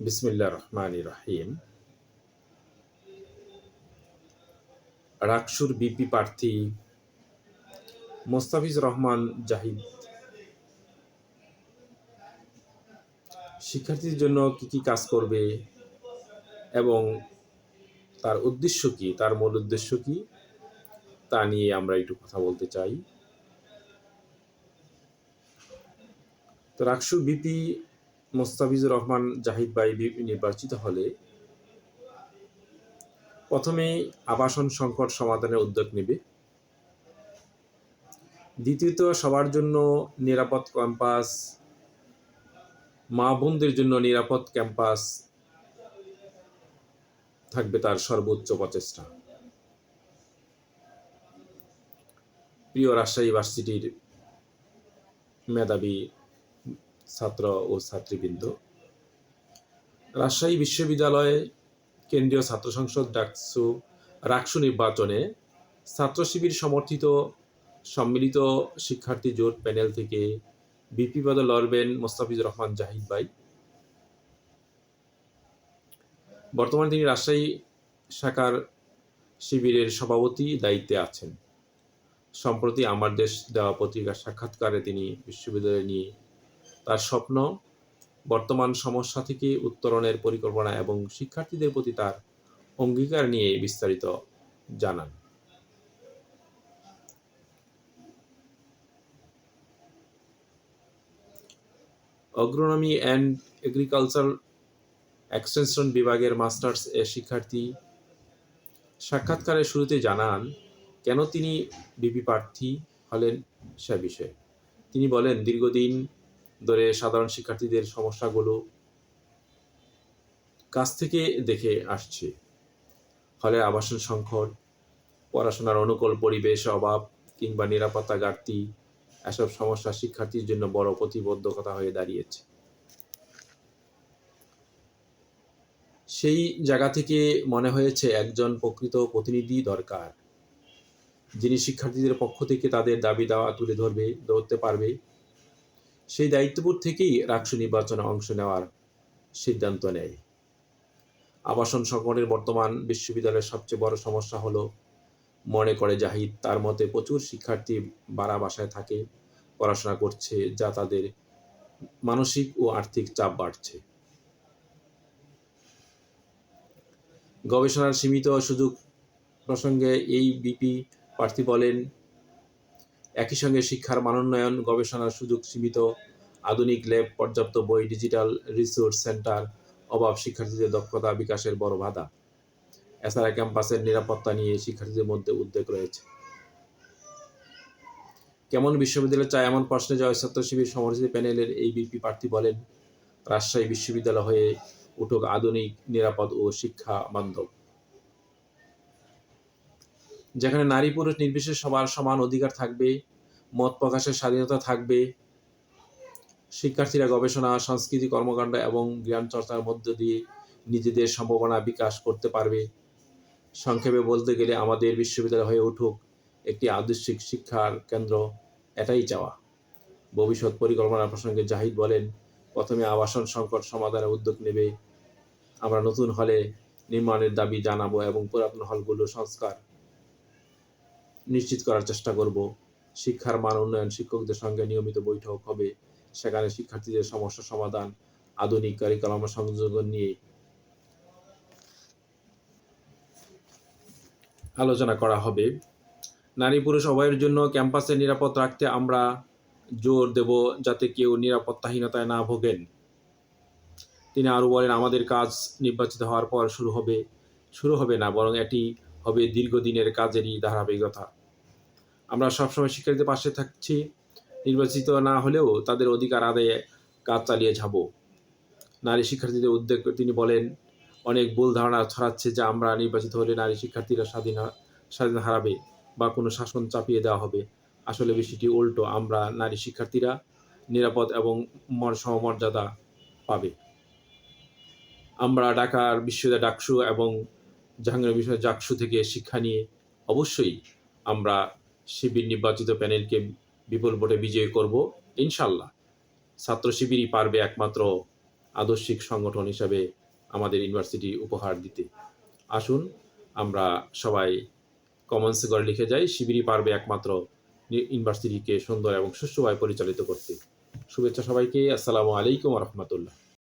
বিসমিল্লাহির রহমানির রহিম। রাকসুর বিপি প্রার্থী মোস্তাফিজুর রহমান জাহিদ শিক্ষার্থীদের জন্য কি কি কাজ করবে এবং তার উদ্দেশ্য কি, তার মূল উদ্দেশ্য কি, তা নিয়ে আমরা একটু কথা বলতে চাই। তো রাকসুর বিপি মোস্তাফিজুর রহমান জাহিদ ভাই নির্বাচিত হলে প্রথমে আবাসন সংকট সমাধানের উদ্যোগ নেবে, দ্বিতীয়ত সবার জন্য নিরাপদ ক্যাম্পাস, মা বোনদের জন্য নিরাপদ ক্যাম্পাস থাকবে তার সর্বোচ্চ প্রচেষ্টা। প্রিয় রাজশাহী ভার্সিটির মেধাবী ছাত্র ও ছাত্রীবৃন্দ, রাজশাহী বিশ্ববিদ্যালয়ে কেন্দ্রীয় ছাত্র সংসদ রাকসু নির্বাচনে ছাত্র শিবির সমর্থিত সম্মিলিত শিক্ষার্থী জোট প্যানেল থেকে বিপি পদে লড়বেন মোস্তাফিজুর রহমান জাহিদ ভাই। বর্তমানে তিনি রাজশাহী শাখার শিবিরের সভাপতি দায়িত্বে আছেন। সম্প্রতি আমার দেশ দেওয়া পত্রিকার সাক্ষাৎকারে তিনি বিশ্ববিদ্যালয় নিয়ে তার স্বপ্ন, বর্তমান সমস্যা থেকে উত্তরণের পরিকল্পনা এবং শিক্ষার্থীদের প্রতি তার অঙ্গীকার নিয়ে বিস্তারিত জানান। অ্যাগ্রোনমি অ্যান্ড এগ্রিকালচার এক্সটেনশন বিভাগের মাস্টার্স এর শিক্ষার্থী সাক্ষাৎকারের শুরুতে জানান কেন তিনি বিপি প্রার্থী হলেন সে বিষয়ে। তিনি বলেন, দীর্ঘদিন ধরে সাধারণ শিক্ষার্থীদের সমস্যাগুলো কাছ থেকে দেখে আসছে। ফলে আবাসন সংকট, পড়াশোনার অনুকূল পরিবেশ অভাব কিংবা নিরাপত্তা ঘাটতি, এসব সমস্যা শিক্ষার্থীর জন্য বড় প্রতিবন্ধকতা হয়ে দাঁড়িয়েছে। সেই জায়গা থেকে মনে হয়েছে একজন প্রকৃত প্রতিনিধি দরকার, যিনি শিক্ষার্থীদের পক্ষ থেকে তাদের দাবি দাওয়া তুলে ধরতে পারবে। সেই দায়িত্ববোধ থেকেই রাকসু নির্বাচনে অংশ নেওয়ার সিদ্ধান্ত নেয়। আবাসন সংকটের বর্তমান বিশ্ববিদ্যালয়ের সবচেয়ে বড় সমস্যা হলো, মনে করে জাহিদ, তার মতে প্রচুর শিক্ষার্থী ভাড়া বাসায় থাকে, পড়াশোনা করছে, যা তাদের মানসিক ও আর্থিক চাপ বাড়ছে। গবেষণার সীমিত সুযোগ প্রসঙ্গে এই বিপি প্রার্থী বলেন, একই সঙ্গে শিক্ষার মানোন্নয়ন, গবেষণার সুযোগ সীমিত, আধুনিক ল্যাব, পর্যাপ্ত বই, ডিজিটাল রিসোর্স সেন্টার অভাব শিক্ষার্থীদের দক্ষতা বিকাশের বড় বাধা। এছাড়া ক্যাম্পাসের নিরাপত্তা নিয়ে শিক্ষার্থীদের মধ্যে উদ্বেগ রয়েছে। কেমন বিশ্ববিদ্যালয় চায়, এমন প্রশ্নে জয় ছাত্র শিবির সমর্থিত প্যানেলের এই বিপি প্রার্থী বলেন, রাজশাহী বিশ্ববিদ্যালয় হয়ে উঠুক আধুনিক, নিরাপদ ও শিক্ষা বান্ধব, যেখানে নারী পুরুষ নির্বিশেষে সবার সমান অধিকার থাকবে, মত প্রকাশের স্বাধীনতা থাকবে, শিক্ষার্থীরা গবেষণা, সংস্কৃতি, কর্মকাণ্ড এবং জ্ঞান চর্চার মধ্য দিয়ে নিজেদের সম্ভাবনা বিকাশ করতে পারবে। সংক্ষেপে বলতে গেলে আমাদের বিশ্ববিদ্যালয় হয়ে উঠুক একটি আদর্শিক শিক্ষার কেন্দ্র, এটাই চাওয়া। ভবিষ্যৎ পরিকল্পনা প্রসঙ্গে জাহিদ বলেন, প্রথমে আবাসন সংকট সমাধানের উদ্যোগ নেবে। আমরা নতুন হলে নির্মাণের দাবি জানাবো এবং পুরাতন হলগুলো সংস্কার নিশ্চিত করার চেষ্টা করব। শিক্ষার মান উন্নয়ন, শিক্ষকদের সঙ্গে নিয়মিত বৈঠক হবে, সেখানে শিক্ষার্থীদের সমস্যা সমাধান, আধুনিক কারিকুলাম সংযোজন নিয়ে আলোচনা করা হবে। নারী পুরুষ উভয়ের জন্য ক্যাম্পাসে নিরাপদ রাখতে আমরা জোর দেব, যাতে কেউ নিরাপত্তাহীনতায় না ভোগেন। তিনি আরও বলেন, আমাদের কাজ নির্বাচিত হওয়ার পর শুরু হবে না, বরং এটি হবে দীর্ঘদিনের কাজেরই ধারাবাহিকতা। আমরা সবসময় শিক্ষার্থীদের পাশে থাকছি, নির্বাচিত না হলেও তাদের অধিকার আদায়ে কাজ চালিয়ে যাব। নারী শিক্ষার্থীদের উদ্বেগ তিনি বলেন, অনেক ভুল ধারণা ছড়াচ্ছে যে আমরা নির্বাচিত হলে নারী শিক্ষার্থীরা স্বাধীন হারাবে বা কোনো শাসন চাপিয়ে দেওয়া হবে। আসলে বিষয়টি উল্টো, আমরা নারী শিক্ষার্থীরা নিরাপদ এবং সমমর্যাদা পাবে। আমরা ঢাকার বিশ্ববিদ্যালয় ডাকসু এবং জাহাঙ্গীরনগর বিশ্ববিদ্যালয় জাকসু থেকে শিক্ষা নিয়ে অবশ্যই আমরা শিবির নির্বাচিত প্যানেলকে বিপুল ভোটে বিজয়ী করব ইনশাল্লাহ। ছাত্র শিবিরই পারবে একমাত্র আদর্শিক সংগঠন হিসাবে আমাদের ইউনিভার্সিটি উপহার দিতে। আসুন আমরা সবাই কমেন্টস করে লিখে যাই, শিবিরই পারবে একমাত্র ইউনিভার্সিটিকে সুন্দর এবং সুষ্ঠুভাবে পরিচালিত করতে। শুভেচ্ছা সবাইকে। আসসালামু আলাইকুম রহমতুল্লাহ।